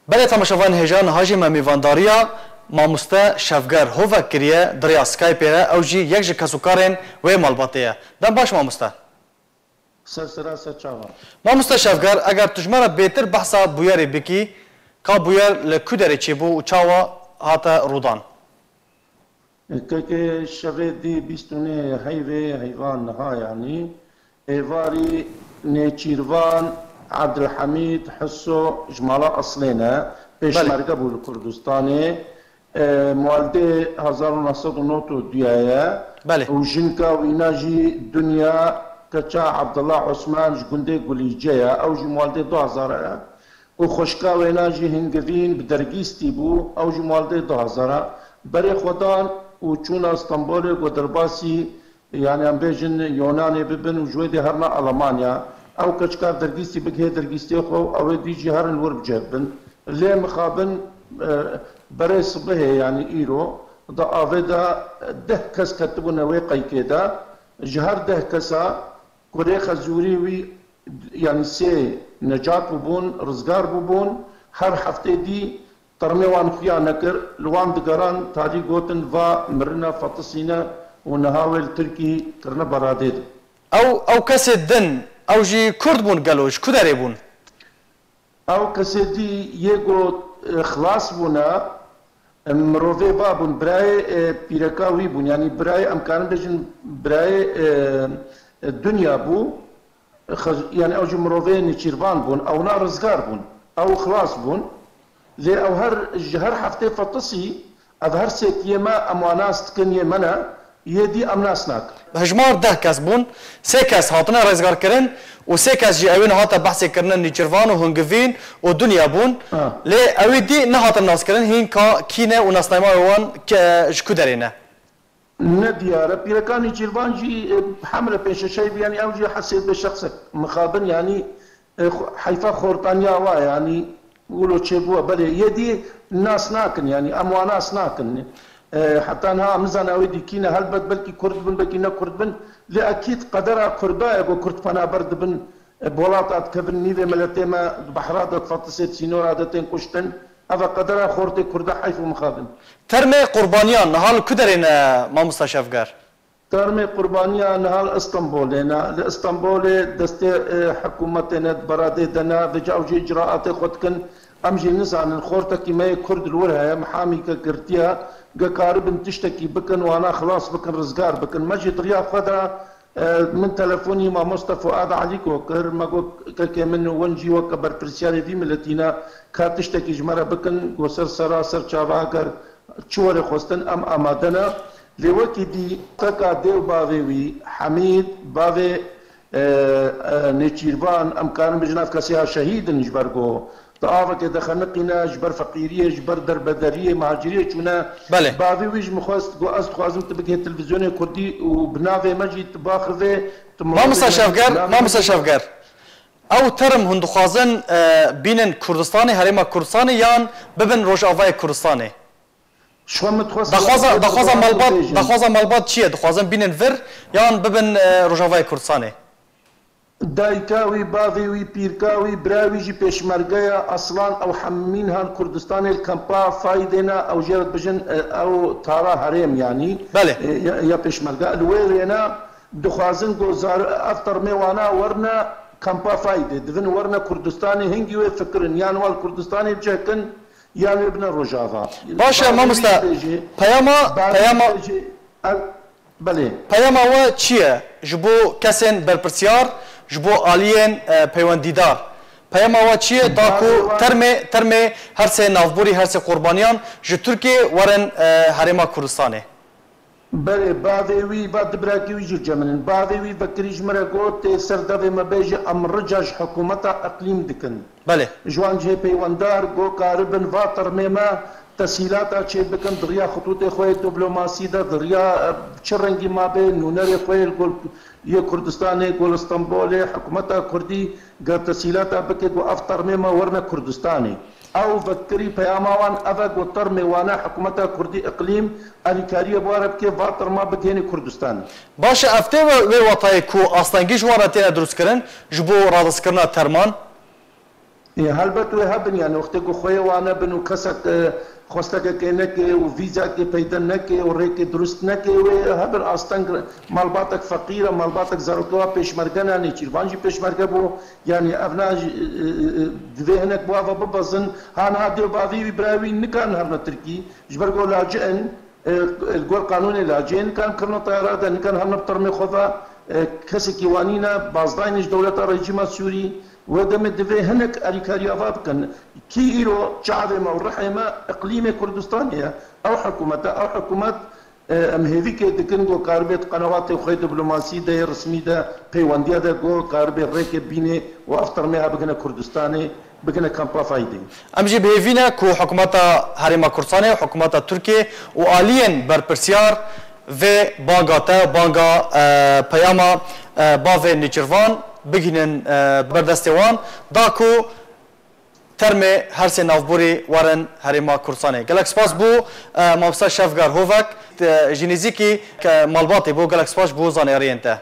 بله تماشاوان هجان هاجی میوانداریا ماموسته شفگر هوک کریه دریا سکایپیره او جی یک جه کسوکارن و مالباتیه دم باش ماموسته سرسرا سچاوا ماموسته شفگر اگر تجمره بهتر بحثا بویاری بکی کا بویر لکودری چی بو چاوا هاتا رودان که شوه دی بیستونه حیوان نها یعنی ایواری نیچیروان عبدالحمید حسو جمالا اصلینا پیشمرگه بود کردستانی موالده 1909 دیایه و جنکا و ایناجی دنیا کچا عبدالله عثمان جگنده گلیجه او جی موالده 2000 و خوشکا و ایناجی هنگوین بدرگیستی بو او جی موالده 2000 برای خودان و چون استانبول و درباسی یعنی ام بیجن یونانی ببن و جوی دی هرنا آلمانیا او کچکار درگیستی بگه درگیستی خو او دیجی هرن ور بجبن لی مخابن برای صبح یعنی ایرو دا آویدا 10 کس کتبون وی قیکیدا جهر 10 کسا کره خزوری وی یعنی سی نجات ببون رزگار ببون هر هفته دی ترمي وان خيا نكر لوان دقران تاري قوتن و مرنا فطسينا ونهاول تركي كرنا براديد او كسي دن او جي كرد بون قالوش كداري بون او كسي دي يقو خلاص بونا مروفي بابون براي بيركاوي بون يعني براي امكان بجن براي الدنيا بو يعني او جي مروفي نيشيرفان بون او نار رزقار بون او خلاص بون ذي او هر هفته فطسي اظهر سيك يما امواناس تكن يمنا يدي امناس ناك هجمار 10 کس بون 3 کس هاتنا رزگار کرن و 3 کس جی اوین هاتا بحث کرنن نیچروان و هنگوین و دنیا بون لی اوی دی نه هاتا ناس کرن هین کا کینه و ناسنایما وان جکو درینه نديارة بيركاني جيرفان جي حملة بيششاي يعني او جي حسيت بشخصك مخابن يعني حيفا خورطانيا وا يعني يقولوا تشيبوا بلي يدي الناس ناكن يعني امواناس ناكن حتى انها مزان اودي كينا هلبت بلكي كرد بن بلكي نا كرد بن لاكيد قدرها كردا يقول كرد فانا برد بن بولاتات كبن نيفي ملتيما بحرات فطسيت سينور عادتين كشتن هذا قدرها خورتي كردا حيث مخابن ترمي قربانيان نهال كدرين ما مستشفقار ترمي قربانيا نهال اسطنبولنا لاسطنبول دست حكومتنا برادي دنا بجاوجي اجراءات خدكن امجي نسعى الخورتك ما كرد الورها محامي كرتيها قارب تشتكي بكن وانا خلاص بكن رزقار بكن مجي طريقه خضرا من تلفوني مع مصطفى هذا عليك وكر ما كمن ونجي وكبر برسيالي دي ملتينا كاتشتكي جمره بكن وسر سراسر شاواكر تشوري خوستن ام امادنا لوكي دي تكا ديو باوي حميد باوي نيتشيرفان ام كان بجناف كاسيها شهيد نجبرغو طافك دخنقنا جبر فقيريه جبر دربدريه مهاجريه شونا باوي ويج مخواست جو است خوازم تبكي التلفزيون كردي وبنافي مجي تباخذه ما مستشفقر او ترم هندخوازن بينن كردستاني هريما كردستاني يان ببن روجافاي كردستاني شو متخصص دخوازا مالبات چیه دخوازن بینن ور یان ببن روجاوای کردستانه دایکاوی باوی پیرکاوی براوی جی پیشمرگه اصلا او حمین هان کردستان الکمپا فایدنا او جرد بجن او تارا هرم يعني بله یا پیشمرگه الویرنا دخوازن گوزار افتر میوانا ورنا کمپا فایده دفن ورنا کردستانی هنگی و فکرن یان وال کردستانی بجکن يعني ابن الرجافة باشا ما مستا پیاما بله پیاما و چیه جبو کسین برپرسیار جبو آلین پیوندیدار پیاما و چیه داکو ترمه هر سه نافبوری هر سه قربانیان جو ترکیه ورن حرما کردستانه بله باوی بعد براکی ویجی جمنن باوی بکریج مرا گوت سرداوی مبیج امرجاج حکومت اقلیم دکن بله جوان جه پیوندار گو کاربن واتر میما تسهیلات چه بکن دریا خطوط خوی دیپلماسی دا دریا چرنگی ما به نونر خوی گل یه کردستان گل استانبول حکومت کردی گا تسهیلات بکه گو افطر میما ورنا کردستانی او فكري بياماوان افق وطر ميوانا حكومتها كردي اقليم الكاريه بوارب كيف فاطر ما بتهني كردستان باشا افتي وي وطاي كو اصلا جيش ورا تينا دروس كرن جبو رادس كرنا ترمان هلبت هبن يعني وقتك خويا وانا بنو كسك خواستك كأنك وفيزا كي بيدنك وريك درستنك وهبن أستنجر مالباتك فقيرة مالباتك زرقوا بيشمرجنا نيشيرفانجي بيشمرجبو يعني أبناء ذهنك بوافا ببزن هان هادي وبعضي براوي نكان هرنا تركي جبرقو لاجئن القول قانوني لاجئن كان كرنا طيارات نكان هرنا بترمي خذا كسي كيوانينا بازداينش دولة الرجيم السوري ودم الدفاع هناك أريكاريا فابكن كيلو شعب ما ورحمة إقليم كردستانية أو حكومات أم هذيك دكن جو كاربت قنوات وخيط دبلوماسي ده رسمي ده بيوانديا ده جو كاربت ركب بينه وأفطر معها بكنا كردستاني بكنا كامبا فايدة. أمجي بهذينا كو حكومات هرم كردستان وحكومات تركيا وآليا بربرسيار و بانغا بياما باوه نيچروان بگینن بردستوان داکو ترم هر سه نافبوری وارن هرما کردستانه گلک سپاس بو مبسا شفگار هوفک جنیزی کی مالباتی بو گلک سپاس بو زانیارینته